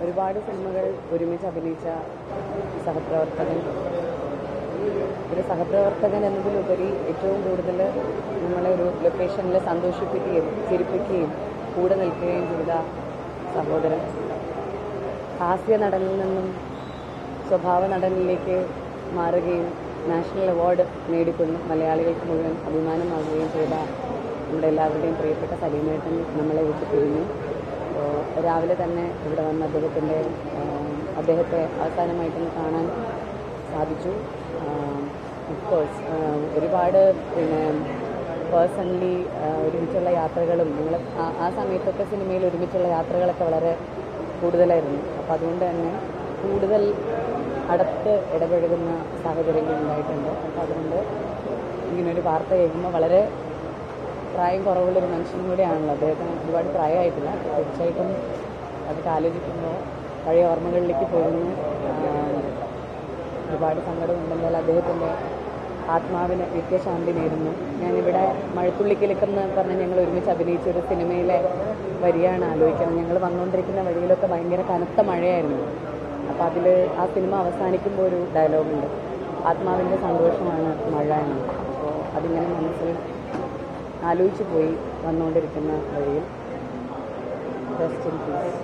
ഒരുപാട് സിനിമകൾ ഒരുമിച്ച് അഭിനയിച്ച സഹപ്രവർത്തകൻ. ഒരു സഹപ്രവർത്തകൻ എന്നതിലുപരി ഏറ്റവും കൂടുതൽ നമ്മളെ ഒരു ലൊക്കേഷനിൽ സന്തോഷിപ്പിക്കുകയും ചിരിപ്പിക്കുകയും കൂടെ നിൽക്കുകയും ചെയ്ത സഹോദരൻ. ഹാസ്യ നടനിൽ നിന്നും സ്വഭാവ നടനിലേക്ക് മാറുകയും നാഷണൽ അവാർഡ് നേടിക്കൊണ്ട് മലയാളികൾക്ക് മുഴുവൻ അഭിമാനമാകുകയും ചെയ്ത നമ്മുടെ എല്ലാവരുടെയും പ്രിയപ്പെട്ട സലീമേട്ടൻ നമ്മളെ വിട്ടു പിരിഞ്ഞു. രാവിലെ തന്നെ ഇവിടെ വന്ന് അദ്ദേഹത്തെ അവസാനമായിട്ടൊന്ന് കാണാൻ സാധിച്ചു. ഓഫ്കോഴ്സ് ഒരുപാട് പേഴ്സണലി ഒരുമിച്ചുള്ള യാത്രകളും നിങ്ങൾ ആ സമയത്തൊക്കെ സിനിമയിൽ ഒരുമിച്ചുള്ള യാത്രകളൊക്കെ വളരെ കൂടുതലായിരുന്നു. അപ്പോൾ അതുകൊണ്ട് തന്നെ കൂടുതൽ അടുത്ത് ഇടപഴകുന്ന സാഹചര്യങ്ങൾ ഉണ്ടായിട്ടുണ്ട്. അപ്പോൾ അതുകൊണ്ട് ഇങ്ങനൊരു വാർത്ത കേൾക്കുമ്പോൾ വളരെ പ്രായം കുറവുള്ളൊരു മനുഷ്യനും കൂടിയാണല്ലോ. അദ്ദേഹത്തിന് ഒരുപാട് പ്രായമായിട്ടില്ല. തീർച്ചയായിട്ടും അതൊക്കെ ആലോചിക്കുമ്പോൾ പഴയ ഓർമ്മകളിലേക്ക് പോകുന്നു. ഒരുപാട് സങ്കടമുണ്ടെങ്കിൽ അദ്ദേഹത്തിൻ്റെ ആത്മാവിന് നിത്യശാന്തി നേരുന്നു. ഞാനിവിടെ മഴത്തുള്ളിക്കിലുക്കെന്ന് പറഞ്ഞ് ഞങ്ങൾ ഒരുമിച്ച് അഭിനയിച്ച ഒരു സിനിമയിലെ വരിയാണ് ആലോചിക്കുന്നത്. ഞങ്ങൾ വന്നുകൊണ്ടിരിക്കുന്ന വഴിയിലൊക്കെ ഭയങ്കര കനത്ത മഴയായിരുന്നു. അപ്പോൾ അതിൽ ആ സിനിമ അവസാനിക്കുമ്പോൾ ഒരു ഡയലോഗുണ്ട്, ആത്മാവിൻ്റെ സന്തോഷമാണ് മഴ എന്ന്. അപ്പോൾ അതിങ്ങനെ മനസ്സിൽ ആലോചിച്ച് പോയി വന്നുകൊണ്ടിരിക്കുന്ന വഴിയിൽ. Rest in peace.